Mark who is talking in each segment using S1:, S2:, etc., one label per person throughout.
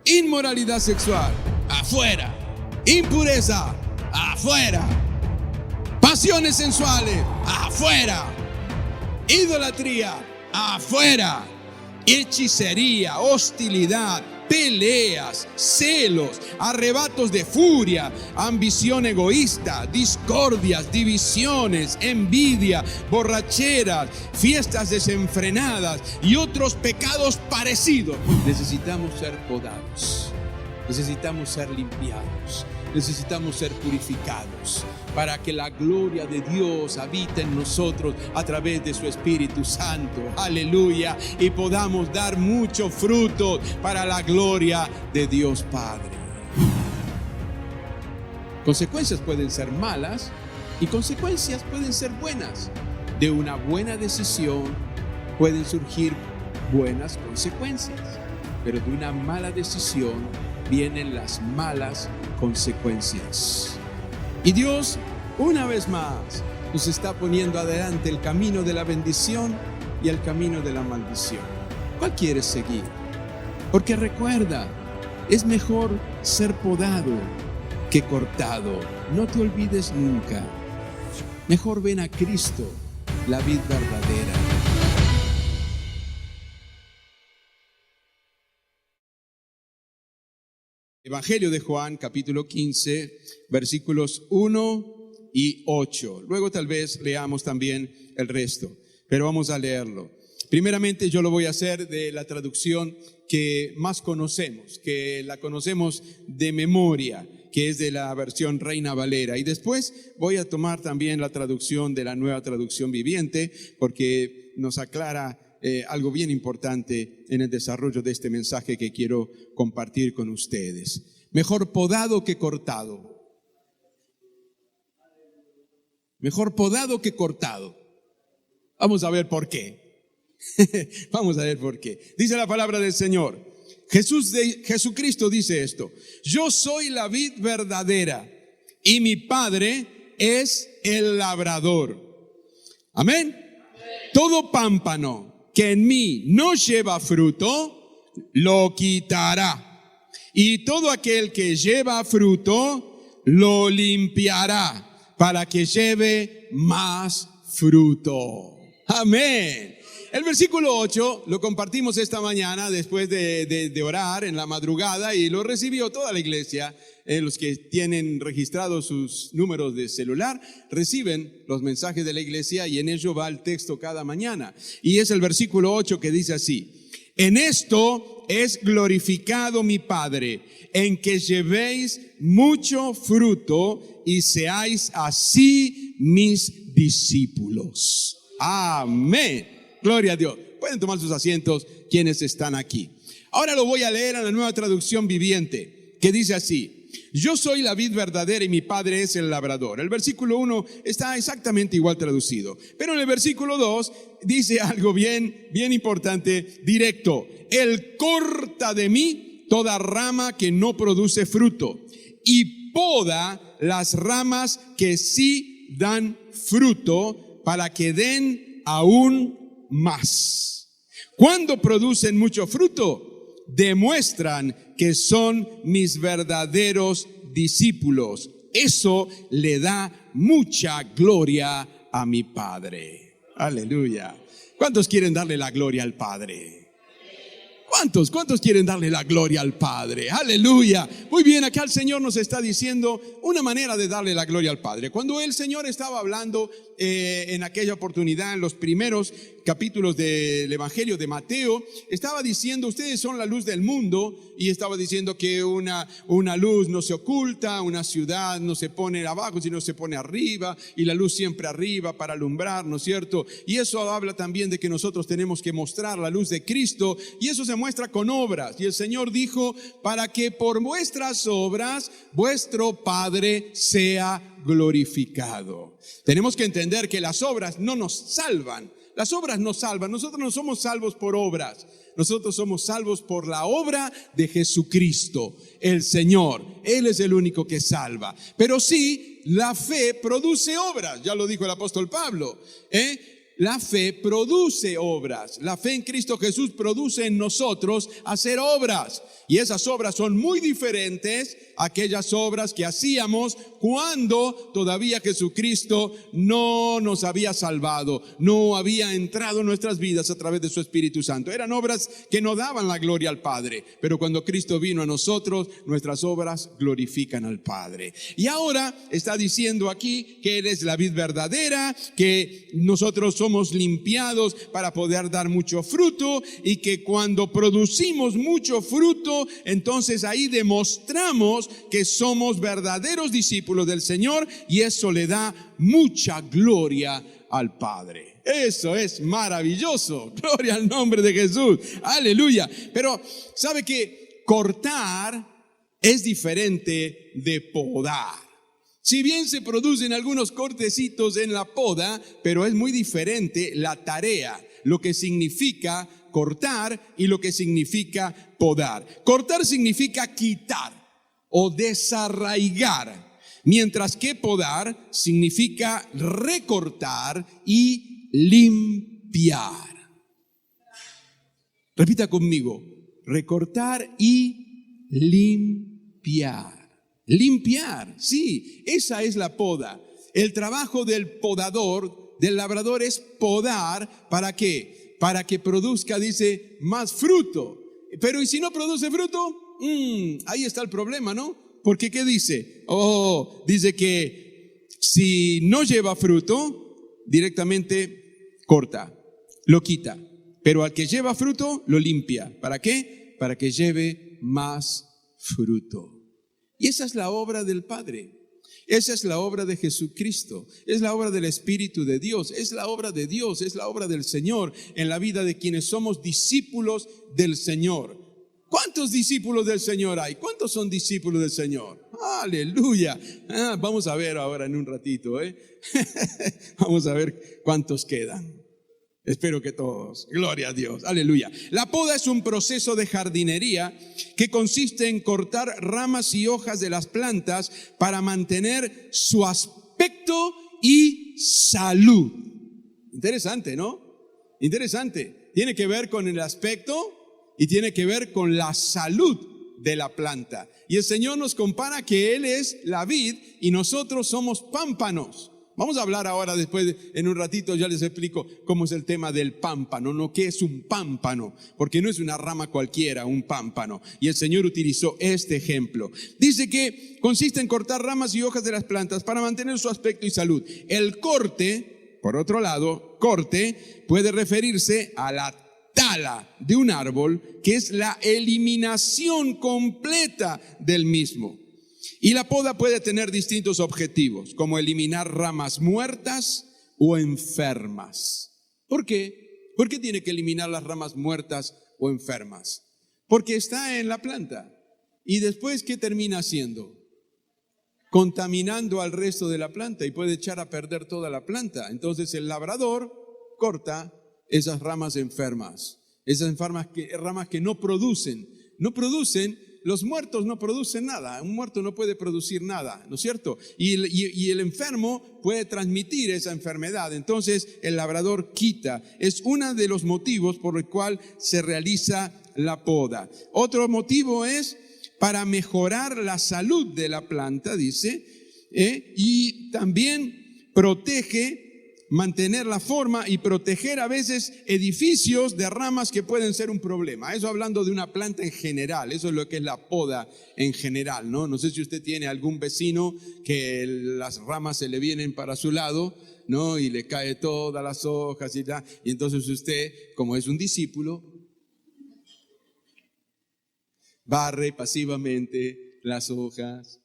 S1: Inmoralidad sexual, afuera. Impureza, afuera. Pasiones sensuales, afuera. Idolatría, afuera. Hechicería, hostilidad, peleas, celos, arrebatos de furia, ambición egoísta, discordias, divisiones, envidia, borracheras, fiestas desenfrenadas y otros pecados parecidos. Necesitamos ser podados, necesitamos ser limpiados, necesitamos ser purificados para que la gloria de Dios habite en nosotros a través de su Espíritu Santo. Aleluya. Y podamos dar mucho fruto para la gloria de Dios Padre. Consecuencias pueden ser malas y consecuencias pueden ser buenas. De una buena decisión pueden surgir buenas consecuencias, pero de una mala decisión vienen las malas consecuencias. Y Dios, una vez más, nos está poniendo adelante el camino de la bendición y el camino de la maldición. ¿Cuál quieres seguir? Porque recuerda, es mejor ser podado que cortado. No te olvides nunca. Mejor ven a Cristo, la vid verdadera. Evangelio de Juan, capítulo 15, versículos 1 y 8. Luego tal vez leamos también el resto, pero vamos a leerlo. Primeramente yo lo voy a hacer de la traducción que más conocemos, que la conocemos de memoria, que es de la versión Reina Valera. Y después voy a tomar también la traducción de la Nueva Traducción Viviente, porque nos aclara algo bien importante en el desarrollo de este mensaje que quiero compartir con ustedes. Mejor podado que cortado. Mejor podado que cortado. Vamos a ver por qué. Vamos a ver por qué. Dice la palabra del Señor. Jesucristo dice esto: yo soy la vid verdadera y mi Padre es el labrador. Amén. Todo pámpano que en mí no lleva fruto, lo quitará. Y todo aquel que lleva fruto, lo limpiará para que lleve más fruto. Amén. El versículo 8 lo compartimos esta mañana después de orar en la madrugada y lo recibió toda la iglesia. Los que tienen registrados sus números de celular reciben los mensajes de la iglesia y en ello va el texto cada mañana. Y es el versículo 8 que dice así: en esto es glorificado mi Padre, en que llevéis mucho fruto y seáis así mis discípulos. Amén. Gloria a Dios. Pueden tomar sus asientos quienes están aquí. Ahora lo voy a leer en la Nueva Traducción Viviente, que dice así: yo soy la vid verdadera y mi Padre es el labrador. El versículo 1 está exactamente igual traducido, pero en el versículo 2 dice algo bien importante, directo: Él corta de mí toda rama que no produce fruto y poda las ramas que sí dan fruto para que den aún más. Cuando producen mucho fruto, demuestran que son mis verdaderos discípulos. Eso le da mucha gloria a mi Padre. Aleluya. ¿Cuántos quieren darle la gloria al Padre? ¿Cuántos quieren darle la gloria al Padre? Aleluya. Muy bien, acá el Señor nos está diciendo una manera de darle la gloria al Padre. Cuando el Señor estaba hablando en aquella oportunidad, en los primeros capítulos del Evangelio de Mateo, estaba diciendo: ustedes son la luz del mundo, y estaba diciendo que una luz no se oculta, una ciudad no se pone abajo, sino se pone arriba, y la luz siempre arriba para alumbrar, ¿no es cierto? Y eso habla también de que nosotros tenemos que mostrar la luz de Cristo, y eso se muestra con obras. Y el Señor dijo: para que por vuestras obras vuestro Padre sea glorificado. Tenemos que entender que las obras no nos salvan. Las obras nos salvan. Nosotros no somos salvos por obras. Nosotros somos salvos por la obra de Jesucristo, el Señor. Él es el único que salva. Pero sí, la fe produce obras. Ya lo dijo el apóstol Pablo. la fe produce obras. La fe en Cristo Jesús produce en nosotros hacer obras. Y esas obras son muy diferentes a aquellas obras que hacíamos cuando todavía Jesucristo no nos había salvado, no había entrado en nuestras vidas a través de su Espíritu Santo. Eran obras que no daban la gloria al Padre, pero cuando Cristo vino a nosotros, nuestras obras glorifican al Padre. Y ahora está diciendo aquí que Él es la vid verdadera, que nosotros somos limpiados para poder dar mucho fruto, y que cuando producimos mucho fruto, entonces ahí demostramos que somos verdaderos discípulos del Señor, y eso le da mucha gloria al Padre. Eso es maravilloso. Gloria al nombre de Jesús. Aleluya. Pero ¿sabe que cortar es diferente de podar? Si bien se producen algunos cortecitos en la poda, pero es muy diferente la tarea, lo que significa cortar y lo que significa podar. Cortar significa quitar o desarraigar, mientras que podar significa recortar y limpiar. Repita conmigo: recortar y limpiar. Limpiar, sí, esa es la poda. El trabajo del podador, del labrador, es podar. ¿Para qué? Para que produzca, dice, más fruto. Pero ¿y si no produce fruto? Ahí está el problema, ¿no? Porque ¿qué dice? Dice que si no lleva fruto, directamente corta, lo quita. Pero al que lleva fruto, lo limpia. ¿Para qué? Para que lleve más fruto. Y esa es la obra del Padre. Esa es la obra de Jesucristo, es la obra del Espíritu de Dios, es la obra de Dios, es la obra del Señor en la vida de quienes somos discípulos del Señor. ¿Cuántos discípulos del Señor hay? ¿Cuántos son discípulos del Señor? Aleluya. Vamos a ver ahora en un ratito, Vamos a ver cuántos quedan. Espero que todos. Gloria a Dios. Aleluya. La poda es un proceso de jardinería que consiste en cortar ramas y hojas de las plantas para mantener su aspecto y salud. Interesante, ¿no? Interesante. Tiene que ver con el aspecto y tiene que ver con la salud de la planta. Y el Señor nos compara que Él es la vid y nosotros somos pámpanos. Vamos a hablar ahora, después, en un ratito ya les explico cómo es el tema del pámpano, ¿no? ¿Qué es un pámpano? Porque no es una rama cualquiera, un pámpano. Y el Señor utilizó este ejemplo. Dice que consiste en cortar ramas y hojas de las plantas para mantener su aspecto y salud. El corte, por otro lado, corte puede referirse a la tala de un árbol, que es la eliminación completa del mismo. Y la poda puede tener distintos objetivos, como eliminar ramas muertas o enfermas. ¿Por qué? ¿Por qué tiene que eliminar las ramas muertas o enfermas? Porque está en la planta. ¿Y después qué termina haciendo? Contaminando al resto de la planta y puede echar a perder toda la planta. Entonces el labrador corta esas ramas enfermas, esas ramas que no producen. Los muertos no producen nada, un muerto no puede producir nada, ¿no es cierto? Y el enfermo puede transmitir esa enfermedad, entonces el labrador quita. Es uno de los motivos por el cual se realiza la poda. Otro motivo es para mejorar la salud de la planta, dice, y también protege, mantener la forma y proteger a veces edificios de ramas que pueden ser un problema. Eso hablando de una planta en general, eso es lo que es la poda en general, ¿no? No sé si usted tiene algún vecino que las ramas se le vienen para su lado, ¿no? Y le cae todas las hojas y tal. Y entonces usted, como es un discípulo, barre pasivamente las hojas.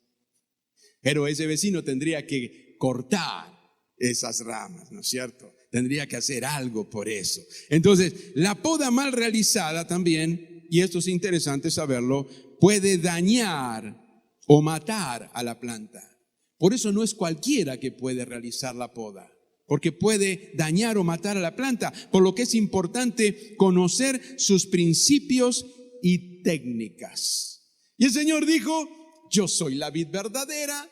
S1: Pero ese vecino tendría que cortar esas ramas, ¿no es cierto? Tendría que hacer algo por eso. Entonces, la poda mal realizada también, y esto es interesante saberlo, puede dañar o matar a la planta. Por eso no es cualquiera que puede realizar la poda, porque puede dañar o matar a la planta, por lo que es importante conocer sus principios y técnicas. Y el Señor dijo: yo soy la vid verdadera,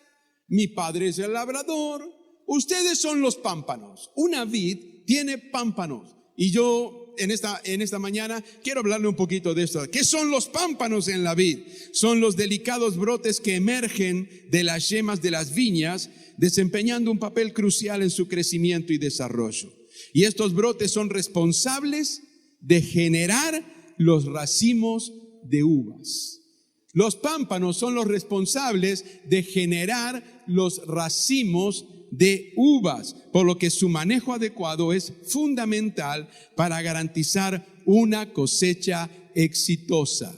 S1: mi Padre es el labrador, ustedes son los pámpanos. Una vid tiene pámpanos. Y yo en esta mañana quiero hablarle un poquito de esto. ¿Qué son los pámpanos en la vid? Son los delicados brotes que emergen de las yemas de las viñas, desempeñando un papel crucial en su crecimiento y desarrollo. Y estos brotes son responsables de generar los racimos de uvas. Los pámpanos son los responsables de generar los racimos de uvas, por lo que su manejo adecuado es fundamental para garantizar una cosecha exitosa.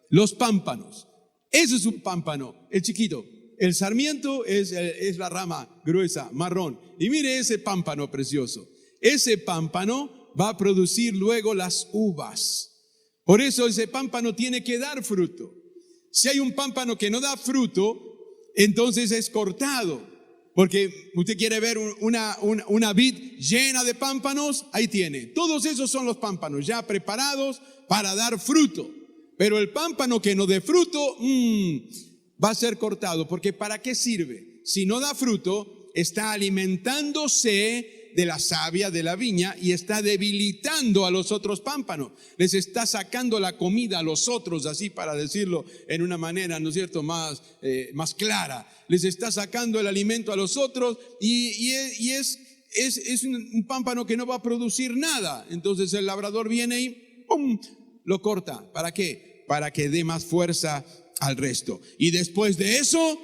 S1: Los pámpanos, eso es un pámpano, el chiquito. El sarmiento es la rama gruesa, marrón. Y mire ese pámpano precioso. Ese pámpano va a producir luego las uvas. Por eso ese pámpano tiene que dar fruto. Si hay un pámpano que no da fruto, entonces es cortado. Porque usted quiere ver una vid llena de pámpanos, ahí tiene. Todos esos son los pámpanos ya preparados para dar fruto. Pero el pámpano que no dé fruto, va a ser cortado. Porque ¿para qué sirve? Si no da fruto, está alimentándose de la savia de la viña y está debilitando a los otros pámpanos. Les está sacando la comida a los otros, así para decirlo en una manera, ¿no es cierto?, más clara. Les está sacando el alimento a los otros y es un pámpano que no va a producir nada. Entonces el labrador viene y ¡pum!, lo corta. ¿Para qué? Para que dé más fuerza al resto. Y después de eso,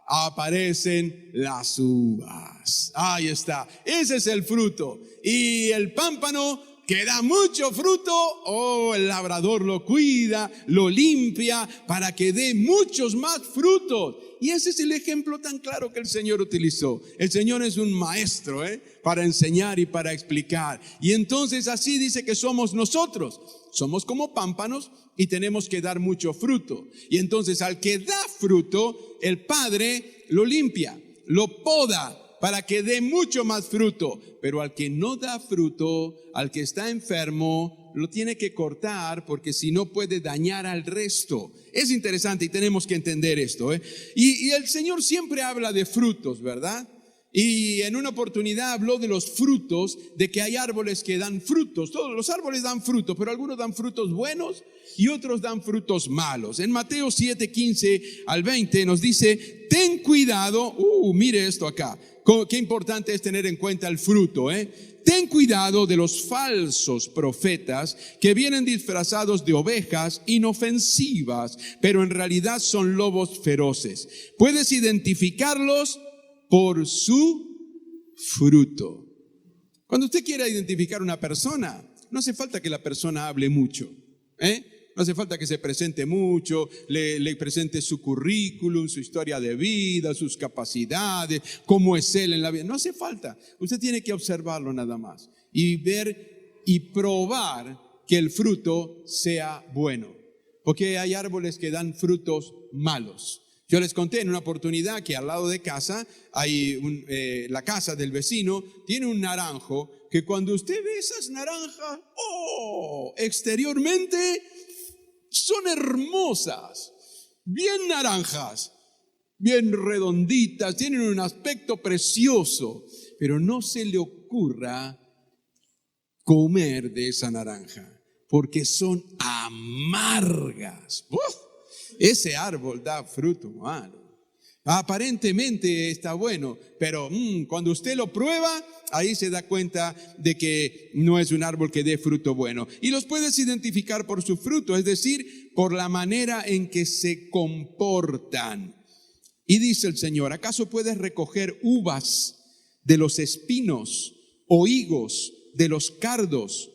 S1: aparecen las uvas. Ahí está. Ese es el fruto. Y el pámpano que da mucho fruto, el labrador lo cuida, lo limpia para que dé muchos más frutos. Y ese es el ejemplo tan claro que el Señor utilizó. El Señor es un maestro, para enseñar y para explicar. Y entonces así dice que somos nosotros. Somos como pámpanos y tenemos que dar mucho fruto. Y entonces al que da fruto, el Padre lo limpia, lo poda para que dé mucho más fruto. Pero al que no da fruto, al que está enfermo, lo tiene que cortar porque si no puede dañar al resto. Es interesante y tenemos que entender esto. Y el Señor siempre habla de frutos, ¿verdad? Y en una oportunidad habló de los frutos, de que hay árboles que dan frutos. Todos los árboles dan frutos, pero algunos dan frutos buenos y otros dan frutos malos. En Mateo 7:15 al 20 nos dice, ten cuidado, mire esto acá, qué importante es tener en cuenta el fruto, Ten cuidado de los falsos profetas que vienen disfrazados de ovejas inofensivas, pero en realidad son lobos feroces. Puedes identificarlos por su fruto. Cuando usted quiera identificar a una persona, no hace falta que la persona hable mucho, No hace falta que se presente mucho, le presente su currículum, su historia de vida, sus capacidades, cómo es él en la vida. No hace falta. Usted tiene que observarlo nada más y ver y probar que el fruto sea bueno. Porque hay árboles que dan frutos malos. Yo les conté en una oportunidad que al lado de casa, la casa del vecino tiene un naranjo que cuando usted ve esas naranjas, exteriormente son hermosas, bien naranjas, bien redonditas, tienen un aspecto precioso, pero no se le ocurra comer de esa naranja, porque son amargas. Ese árbol da fruto malo. Aparentemente está bueno, pero cuando usted lo prueba, ahí se da cuenta de que no es un árbol que dé fruto bueno. Y los puedes identificar por su fruto, es decir, por la manera en que se comportan. Y dice el Señor, ¿acaso puedes recoger uvas de los espinos o higos de los cardos?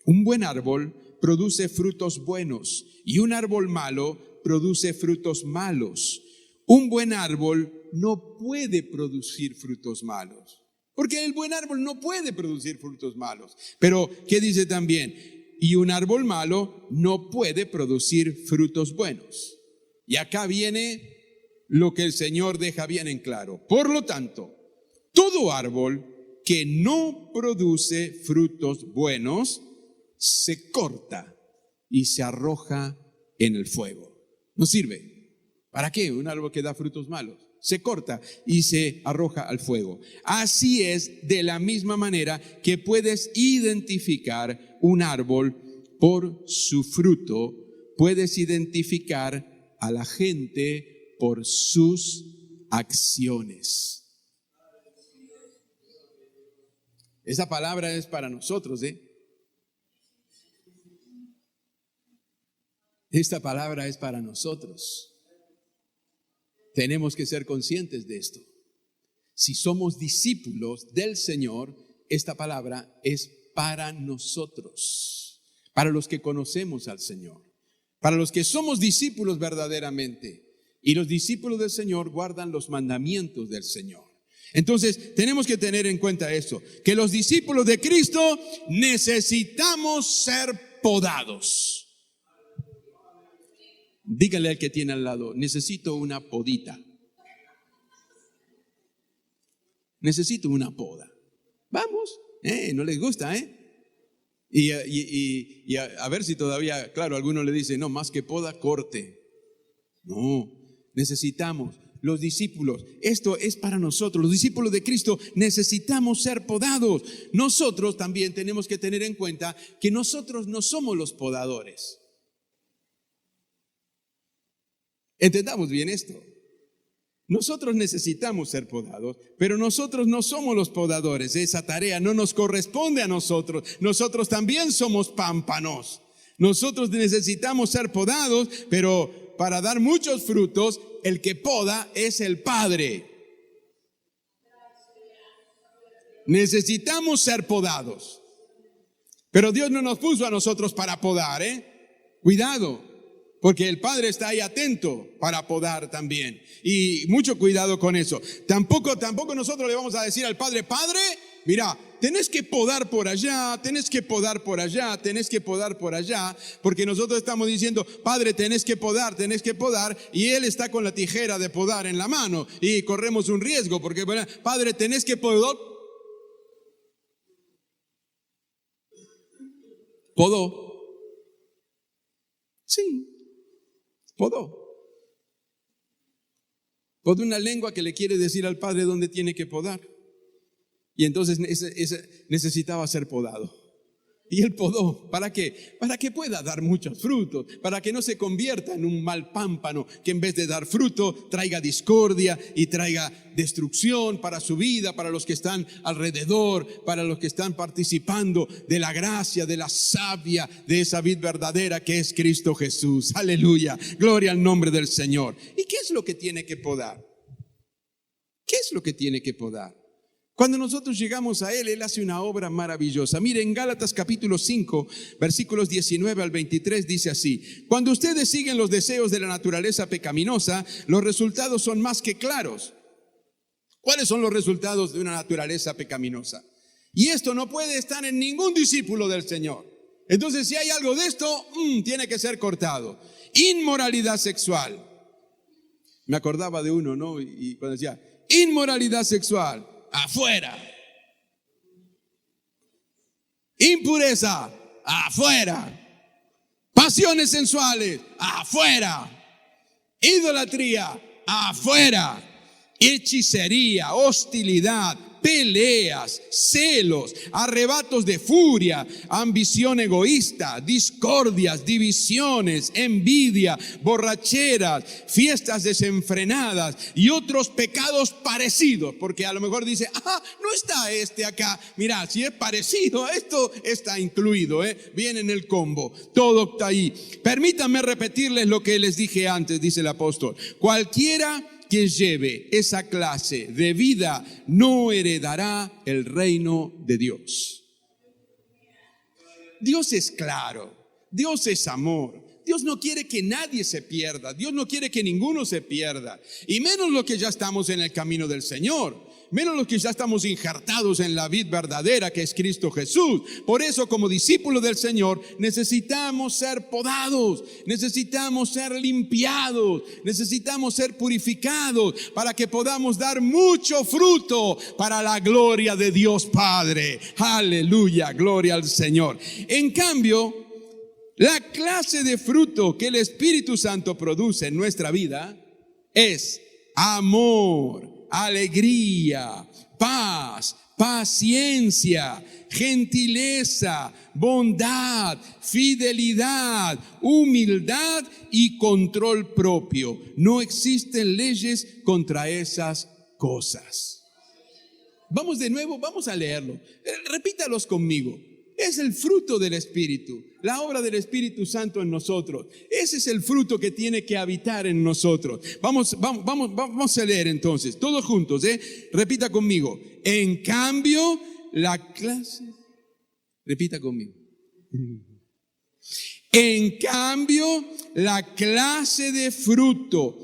S1: Un buen árbol produce frutos buenos y un árbol malo produce frutos malos. Un buen árbol no puede producir frutos malos, porque el buen árbol no puede producir frutos malos. Pero, ¿qué dice también? Y un árbol malo no puede producir frutos buenos. Y acá viene lo que el Señor deja bien en claro. Por lo tanto, todo árbol que no produce frutos buenos se corta y se arroja en el fuego. No sirve. ¿Para qué? Un árbol que da frutos malos. se corta y se arroja al fuego. Así es de la misma manera que puedes identificar un árbol por su fruto, puedes identificar a la gente por sus acciones. Esa palabra es para nosotros, Esta palabra es para nosotros. Tenemos que ser conscientes de esto. Si somos discípulos del Señor, esta palabra es para nosotros, para los que conocemos al Señor, para los que somos discípulos verdaderamente. Y los discípulos del Señor guardan los mandamientos del Señor. Entonces, tenemos que tener en cuenta esto, que los discípulos de Cristo necesitamos ser podados. Dígale al que tiene al lado, necesito una podita. Necesito una poda. Vamos, no les gusta, Y a ver si todavía, claro, algunos le dicen, no, más que poda, corte. No, necesitamos, los discípulos, esto es para nosotros, los discípulos de Cristo necesitamos ser podados. Nosotros también tenemos que tener en cuenta que nosotros no somos los podadores. Entendamos bien esto. Nosotros necesitamos ser podados, pero nosotros no somos los podadores. Esa tarea no nos corresponde a nosotros. Nosotros también somos pámpanos. Nosotros necesitamos ser podados, pero para dar muchos frutos, el que poda es el Padre. Necesitamos ser podados. Pero Dios no nos puso a nosotros para podar, Cuidado. Porque el Padre está ahí atento para podar también. Y mucho cuidado con eso. Tampoco nosotros le vamos a decir al Padre, Padre, mira, tenés que podar por allá, tenés que podar por allá, tenés que podar por allá. Porque nosotros estamos diciendo, Padre, tenés que podar. Y Él está con la tijera de podar en la mano. Y corremos un riesgo porque, Padre, tenés que podar. ¿Podó? Sí. Podó una lengua que le quiere decir al Padre dónde tiene que podar. Y entonces necesitaba ser podado. Y él podó. ¿Para qué? Para que pueda dar muchos frutos. Para que no se convierta en un mal pámpano que en vez de dar fruto traiga discordia y traiga destrucción para su vida, para los que están alrededor, para los que están participando de la gracia, de la savia, de esa vid verdadera que es Cristo Jesús. Aleluya. Gloria al nombre del Señor. ¿Y qué es lo que tiene que podar? ¿Qué es lo que tiene que podar? Cuando nosotros llegamos a Él hace una obra maravillosa. Mire, en Gálatas capítulo 5, versículos 19 al 23 dice así: cuando ustedes siguen los deseos de la naturaleza pecaminosa, los resultados son más que claros. ¿Cuáles son los resultados de una naturaleza pecaminosa? Y esto no puede estar en ningún discípulo del Señor. Entonces, si hay algo de esto, tiene que ser cortado. Inmoralidad sexual. Me acordaba de uno, ¿no? Y cuando decía, inmoralidad sexual. Afuera. Impureza, afuera. Pasiones sensuales, afuera. Idolatría, afuera. Hechicería, hostilidad, peleas, celos, arrebatos de furia, ambición egoísta, discordias, divisiones, envidia, borracheras, fiestas desenfrenadas y otros pecados parecidos. Porque a lo mejor dice, no está este acá. Mira, si es parecido, esto está incluido, viene en el combo, todo está ahí. Permítanme repetirles lo que les dije antes, dice el apóstol. Cualquiera que lleve esa clase de vida no heredará el reino de Dios. Dios es claro, Dios es amor. Dios no quiere que nadie se pierda, Dios no quiere que ninguno se pierda, y menos los que ya estamos en el camino del Señor. Menos los que ya estamos injertados en la vid verdadera que es Cristo Jesús. Por eso, como discípulos del Señor, necesitamos ser podados, necesitamos ser limpiados, necesitamos ser purificados para que podamos dar mucho fruto para la gloria de Dios Padre. Aleluya, gloria al Señor. En cambio, la clase de fruto que el Espíritu Santo produce en nuestra vida es amor, alegría, paz, paciencia, gentileza, bondad, fidelidad, humildad y control propio. No existen leyes contra esas cosas. Vamos de nuevo, vamos a leerlo. Repítalos conmigo. Es el fruto del Espíritu, la obra del Espíritu Santo en nosotros. Ese es el fruto que tiene que habitar en nosotros. Vamos a leer entonces, todos juntos, repita conmigo. En cambio, la clase. Repita conmigo. En cambio, la clase de fruto.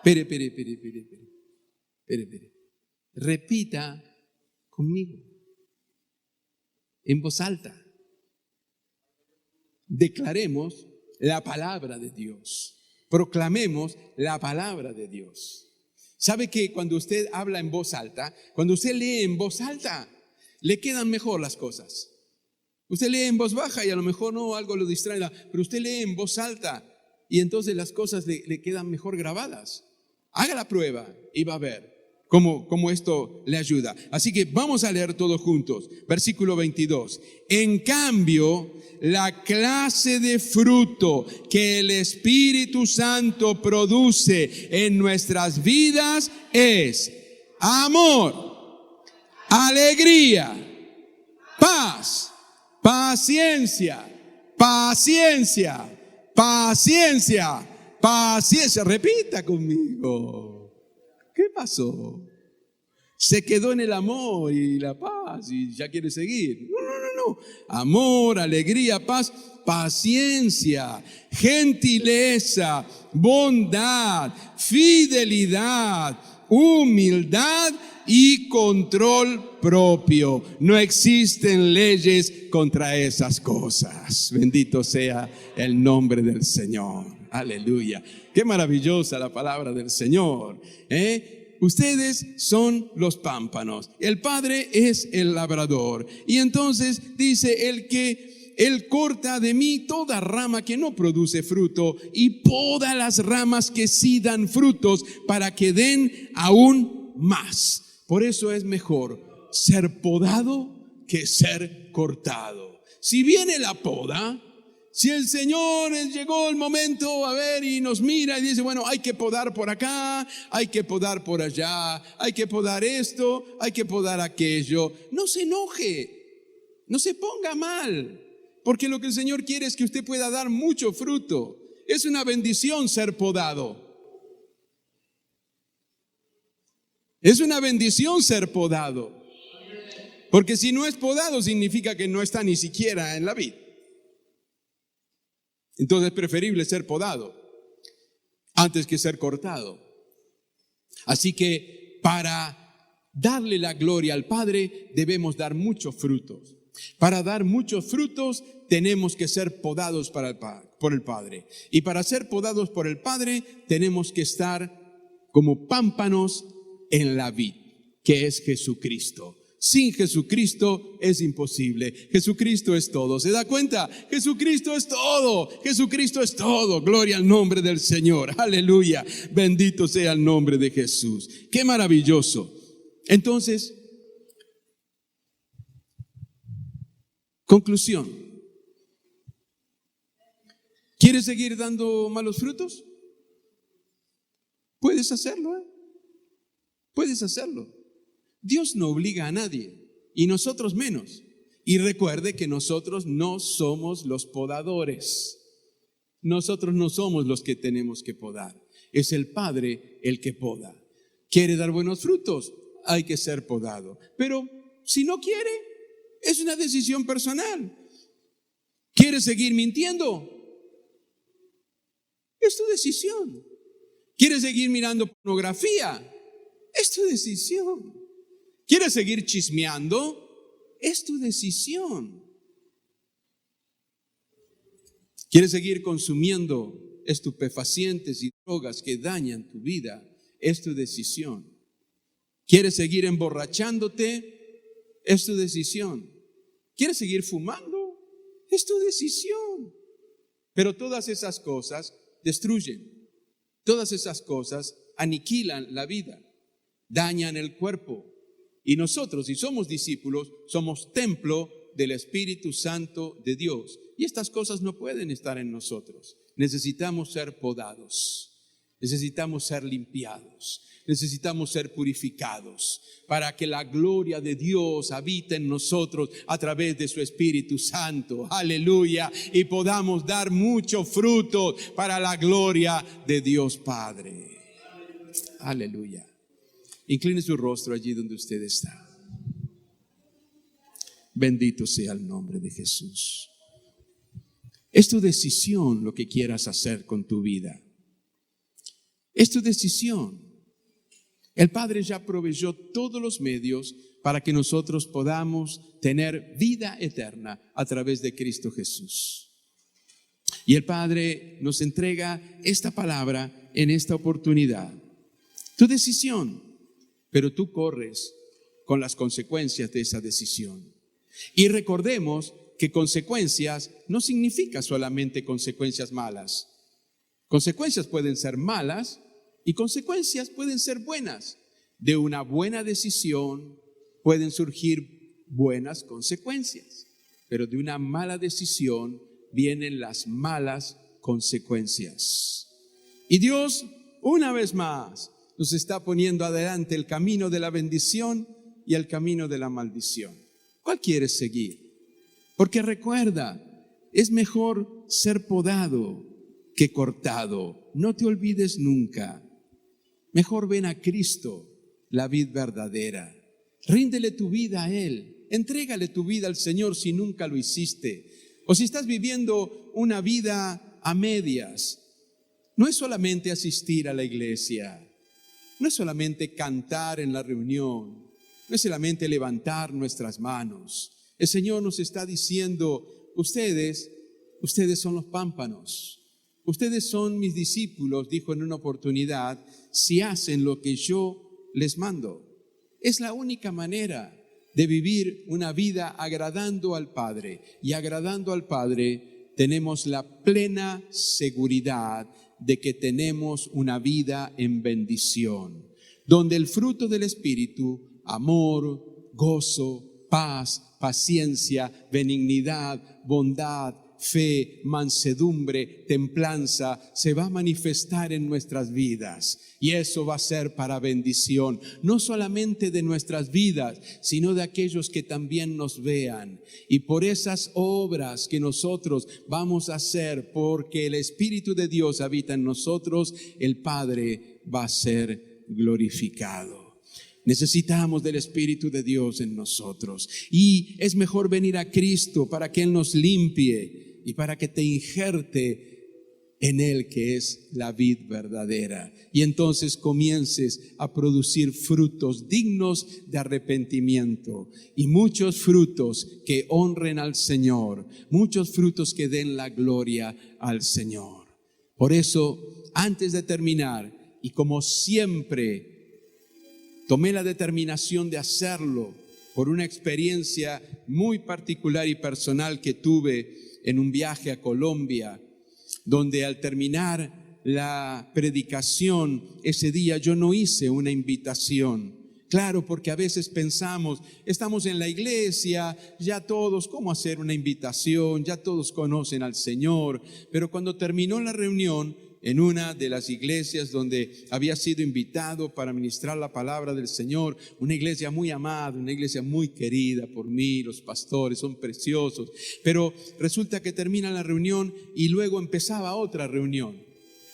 S1: Espere. Repita conmigo. En voz alta. Declaremos la palabra de Dios. Proclamemos la palabra de Dios. ¿Sabe que cuando usted habla en voz alta, cuando usted lee en voz alta, le quedan mejor las cosas? Usted lee en voz baja y a lo mejor no, algo lo distrae, pero usted lee en voz alta y entonces las cosas le quedan mejor grabadas. Haga la prueba y va a ver cómo esto le ayuda. Así que vamos a leer todos juntos. Versículo 22. En cambio, la clase de fruto que el Espíritu Santo produce en nuestras vidas es amor, alegría, paz, paciencia. Repita conmigo. ¿Qué pasó? Se quedó en el amor y la paz y ya quiere seguir. No. Amor, alegría, paz, paciencia, gentileza, bondad, fidelidad, humildad y control propio. No existen leyes contra esas cosas. Bendito sea el nombre del Señor. Aleluya. Qué maravillosa la palabra del Señor. Ustedes son los pámpanos. El Padre es el labrador. Y entonces dice Él corta de mí toda rama que no produce fruto y poda las ramas que sí dan frutos para que den aún más. Por eso es mejor ser podado que ser cortado. Si viene la poda, si el Señor llegó el momento, a ver, y nos mira y dice, bueno, hay que podar por acá, hay que podar por allá, hay que podar esto, hay que podar aquello. No se enoje, no se ponga mal, porque lo que el Señor quiere es que usted pueda dar mucho fruto. Es una bendición ser podado. Es una bendición ser podado. Porque si no es podado, significa que no está ni siquiera en la vid. Entonces es preferible ser podado antes que ser cortado. Así que para darle la gloria al Padre debemos dar muchos frutos. Para dar muchos frutos tenemos que ser podados por el Padre. Y para ser podados por el Padre tenemos que estar como pámpanos en la vid, que es Jesucristo. Sin Jesucristo es imposible. Jesucristo es todo. ¿Se da cuenta? Jesucristo es todo. Jesucristo es todo. Gloria al nombre del Señor. Aleluya. Bendito sea el nombre de Jesús. Qué maravilloso. Entonces, conclusión. ¿Quieres seguir dando malos frutos? Puedes hacerlo, Puedes hacerlo. Dios no obliga a nadie, y nosotros menos. Y recuerde que nosotros no somos los podadores. Nosotros no somos los que tenemos que podar. Es el Padre el que poda. ¿Quiere dar buenos frutos? Hay que ser podado. Pero si no quiere, es una decisión personal. ¿Quiere seguir mintiendo? Es tu decisión. ¿Quiere seguir mirando pornografía? Es tu decisión. ¿Quieres seguir chismeando? Es tu decisión. ¿Quieres seguir consumiendo estupefacientes y drogas que dañan tu vida? Es tu decisión. ¿Quieres seguir emborrachándote? Es tu decisión. ¿Quieres seguir fumando? Es tu decisión. Pero todas esas cosas destruyen. Todas esas cosas aniquilan la vida, dañan el cuerpo. Y nosotros, si somos discípulos, somos templo del Espíritu Santo de Dios. Y estas cosas no pueden estar en nosotros. Necesitamos ser podados, necesitamos ser limpiados, necesitamos ser purificados para que la gloria de Dios habite en nosotros a través de su Espíritu Santo. Aleluya. Y podamos dar mucho fruto para la gloria de Dios Padre. Aleluya. Incline su rostro allí donde usted está. Bendito sea el nombre de Jesús. Es tu decisión lo que quieras hacer con tu vida. Es tu decisión. El Padre ya proveyó todos los medios para que nosotros podamos tener vida eterna a través de Cristo Jesús. Y el Padre nos entrega esta palabra en esta oportunidad. Tu decisión, pero tú corres con las consecuencias de esa decisión. Y recordemos que consecuencias no significa solamente consecuencias malas. Consecuencias pueden ser malas y consecuencias pueden ser buenas. De una buena decisión pueden surgir buenas consecuencias, pero de una mala decisión vienen las malas consecuencias. Y Dios, una vez más, nos está poniendo adelante el camino de la bendición y el camino de la maldición. ¿Cuál quieres seguir? Porque recuerda, es mejor ser podado que cortado. No te olvides nunca. Mejor ven a Cristo, la vid verdadera. Ríndele tu vida a Él. Entrégale tu vida al Señor si nunca lo hiciste. O si estás viviendo una vida a medias. No es solamente asistir a la iglesia. No es solamente cantar en la reunión. No es solamente levantar nuestras manos. El Señor nos está diciendo, ustedes son los pámpanos. Ustedes son mis discípulos, dijo en una oportunidad, si hacen lo que yo les mando. Es la única manera de vivir una vida agradando al Padre. Y agradando al Padre tenemos la plena seguridad de que tenemos una vida en bendición, donde el fruto del Espíritu, amor, gozo, paz, paciencia, benignidad, bondad, fe, mansedumbre, templanza, se va a manifestar en nuestras vidas. Y eso va a ser para bendición, no solamente de nuestras vidas, sino de aquellos que también nos vean. Y por esas obras que nosotros vamos a hacer, porque el Espíritu de Dios habita en nosotros, el Padre va a ser glorificado. Necesitamos del Espíritu de Dios en nosotros. Y es mejor venir a Cristo para que Él nos limpie y para que te injerte en Él, que es la vid verdadera. Y entonces comiences a producir frutos dignos de arrepentimiento. Y muchos frutos que honren al Señor. Muchos frutos que den la gloria al Señor. Por eso, antes de terminar, y como siempre, tomé la determinación de hacerlo por una experiencia muy particular y personal que tuve en un viaje a Colombia, donde al terminar la predicación ese día yo no hice una invitación. Claro, porque a veces pensamos, estamos en la iglesia, ya todos, ¿cómo hacer una invitación? Ya todos conocen al Señor. Pero cuando terminó la reunión, en una de las iglesias donde había sido invitado para ministrar la palabra del Señor, una iglesia muy amada, una iglesia muy querida por mí, los pastores son preciosos, pero resulta que termina la reunión y luego empezaba otra reunión.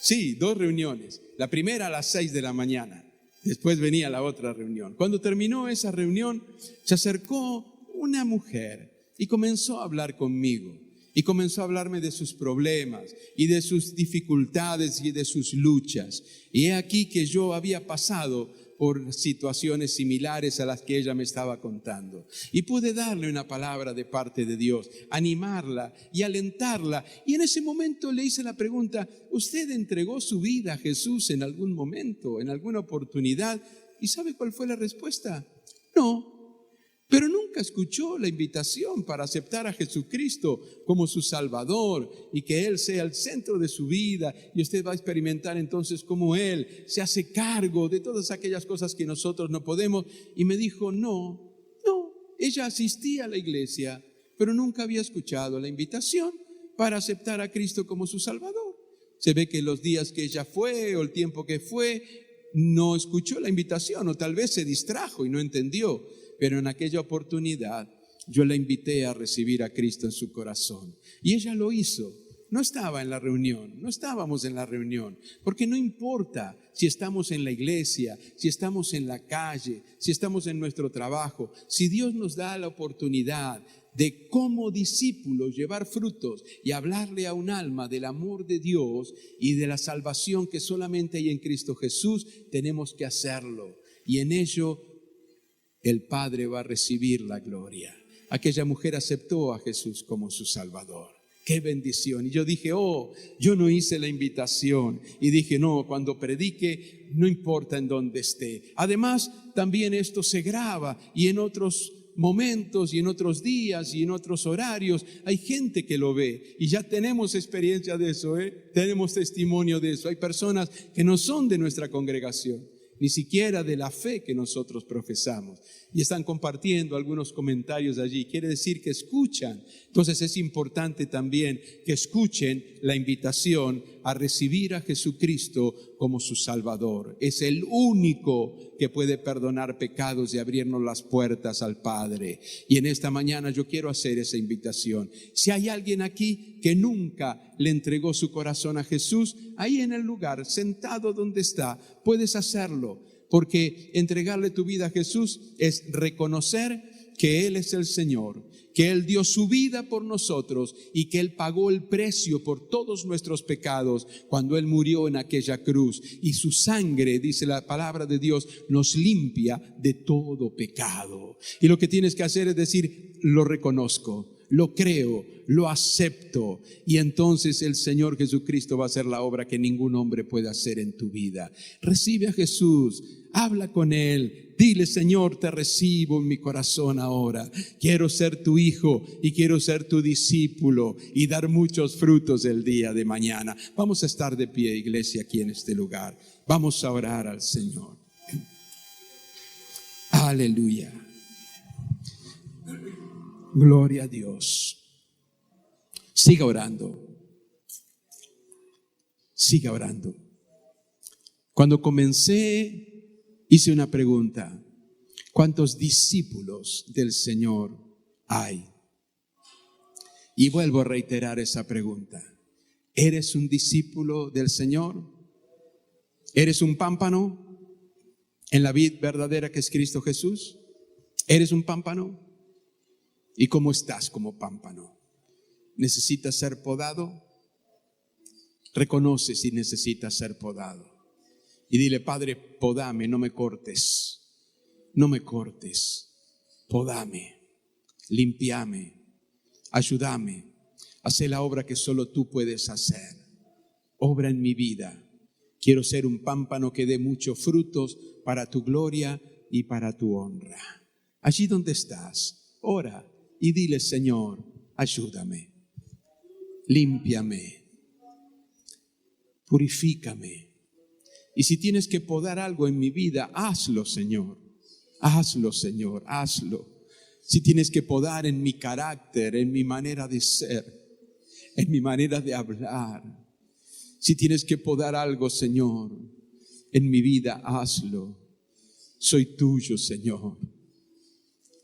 S1: Sí, 2 reuniones, la primera a las 6 de la mañana, después venía la otra reunión. Cuando terminó esa reunión, se acercó una mujer y comenzó a hablar conmigo. Y comenzó a hablarme de sus problemas y de sus dificultades y de sus luchas. Y he aquí que yo había pasado por situaciones similares a las que ella me estaba contando. Y pude darle una palabra de parte de Dios, animarla y alentarla. Y en ese momento le hice la pregunta, ¿usted entregó su vida a Jesús en algún momento, en alguna oportunidad? ¿Y sabe cuál fue la respuesta? No. pero nunca escuchó la invitación para aceptar a Jesucristo como su Salvador y que Él sea el centro de su vida, y usted va a experimentar entonces cómo Él se hace cargo de todas aquellas cosas que nosotros no podemos. Y me dijo, no, ella asistía a la iglesia, pero nunca había escuchado la invitación para aceptar a Cristo como su Salvador. Se ve que los días que ella fue o el tiempo que fue, no escuchó la invitación, o tal vez se distrajo y no entendió. Pero en aquella oportunidad yo la invité a recibir a Cristo en su corazón. Y ella lo hizo. No estaba en la reunión, no estábamos en la reunión, porque no importa si estamos en la iglesia, si estamos en la calle, si estamos en nuestro trabajo. Si Dios nos da la oportunidad de como discípulos llevar frutos y hablarle a un alma del amor de Dios y de la salvación que solamente hay en Cristo Jesús, tenemos que hacerlo. Y en ello el Padre va a recibir la gloria. Aquella mujer aceptó a Jesús como su Salvador. ¡Qué bendición! Y yo dije, yo no hice la invitación. Y dije, no, cuando predique, no importa en dónde esté. Además, también esto se graba, y en otros momentos y en otros días y en otros horarios hay gente que lo ve, y ya tenemos experiencia de eso, tenemos testimonio de eso. Hay personas que no son de nuestra congregación, ni siquiera de la fe que nosotros profesamos, y están compartiendo algunos comentarios allí. Quiere decir que escuchan. Entonces es importante también que escuchen la invitación a recibir a Jesucristo como su Salvador. Es el único que puede perdonar pecados y abrirnos las puertas al Padre. Y en esta mañana yo quiero hacer esa invitación. Si hay alguien aquí que nunca le entregó su corazón a Jesús, ahí en el lugar, sentado donde está, puedes hacerlo. Porque entregarle tu vida a Jesús es reconocer que Él es el Señor, que Él dio su vida por nosotros y que Él pagó el precio por todos nuestros pecados cuando Él murió en aquella cruz. Y su sangre, dice la palabra de Dios, nos limpia de todo pecado. Y lo que tienes que hacer es decir, lo reconozco, lo creo, lo acepto, y entonces el Señor Jesucristo va a hacer la obra que ningún hombre puede hacer en tu vida. Recibe a Jesús, habla con Él, dile: Señor, te recibo en mi corazón ahora. Quiero ser tu hijo y quiero ser tu discípulo y dar muchos frutos el día de mañana. Vamos a estar de pie, iglesia, aquí en este lugar. Vamos a orar al Señor. Aleluya. Gloria a Dios. Siga orando. Siga orando. Cuando comencé, hice una pregunta: ¿cuántos discípulos del Señor hay? Y vuelvo a reiterar esa pregunta. ¿Eres un discípulo del Señor? ¿Eres un pámpano en la vid verdadera que es Cristo Jesús? ¿Eres un pámpano? ¿Y cómo estás como pámpano? ¿Necesitas ser podado? Reconoce si necesitas ser podado. Y dile: Padre, podame, no me cortes. No me cortes. Podame, limpiame, ayúdame. Haz la obra que solo tú puedes hacer. Obra en mi vida. Quiero ser un pámpano que dé muchos frutos para tu gloria y para tu honra. Allí donde estás, ora y dile: Señor, ayúdame, límpiame, purifícame. Y si tienes que podar algo en mi vida, hazlo, Señor. Hazlo, Señor, hazlo. Si tienes que podar en mi carácter, en mi manera de ser, en mi manera de hablar, si tienes que podar algo, Señor, en mi vida, hazlo. Soy tuyo, Señor.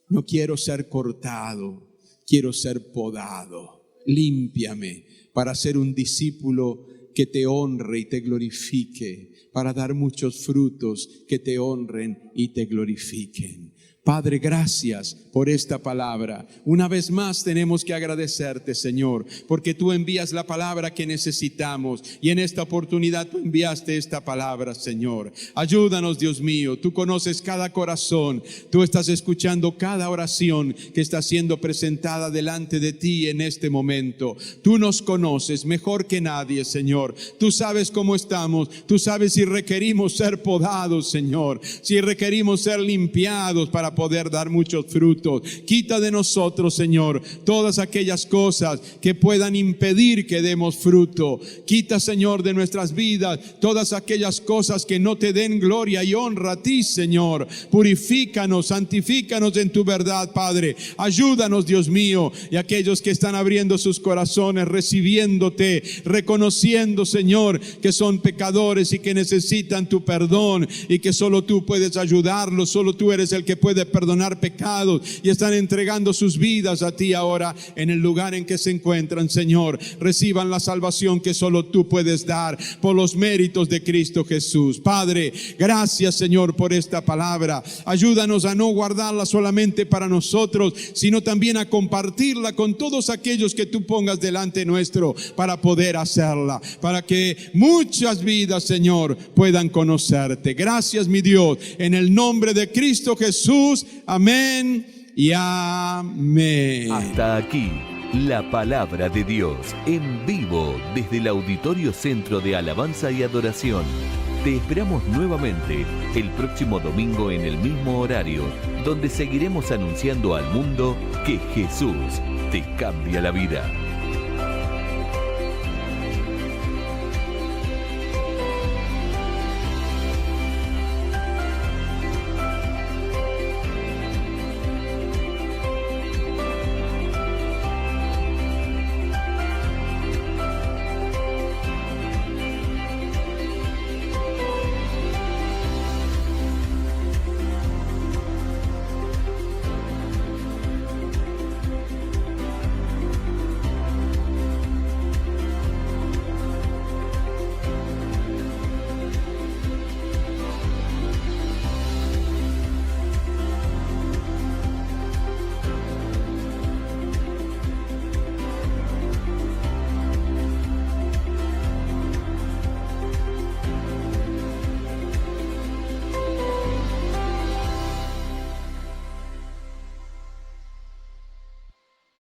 S1: No quiero ser cortado, quiero ser podado. Límpiame para ser un discípulo que te honre y te glorifique, para dar muchos frutos que te honren y te glorifiquen. Padre, gracias por esta palabra. Una vez más tenemos que agradecerte, Señor, porque tú envías la palabra que necesitamos, y en esta oportunidad tú enviaste esta palabra, Señor. Ayúdanos, Dios mío. Tú conoces cada corazón. Tú estás escuchando cada oración que está siendo presentada delante de ti en este momento. Tú nos conoces mejor que nadie, Señor. Tú sabes cómo estamos. Tú sabes si requerimos ser podados, Señor, si requerimos ser limpiados para poder dar muchos frutos. Quita de nosotros, Señor, todas aquellas cosas que puedan impedir que demos fruto. Quita, Señor, de nuestras vidas todas aquellas cosas que no te den gloria y honra a ti, Señor. Purifícanos, santifícanos en tu verdad, Padre. Ayúdanos, Dios mío, y aquellos que están abriendo sus corazones, recibiéndote, reconociendo, Señor, que son pecadores y que necesitan tu perdón y que solo tú puedes ayudarlos, solo tú eres el que puede perdonar pecados, y están entregando sus vidas a ti ahora en el lugar en que se encuentran, Señor. Reciban la salvación que solo tú puedes dar por los méritos de Cristo Jesús. Padre, gracias, Señor, por esta palabra. Ayúdanos a no guardarla solamente para nosotros, sino también a compartirla con todos aquellos que tú pongas delante nuestro para poder hacerla, para que muchas vidas, Señor, puedan conocerte. Gracias, mi Dios, en el nombre de Cristo Jesús. Amén y amén.
S2: Hasta aquí la palabra de Dios en vivo desde el Auditorio Centro de Alabanza y Adoración. Te esperamos nuevamente el próximo domingo en el mismo horario, donde seguiremos anunciando al mundo que Jesús te cambia la vida.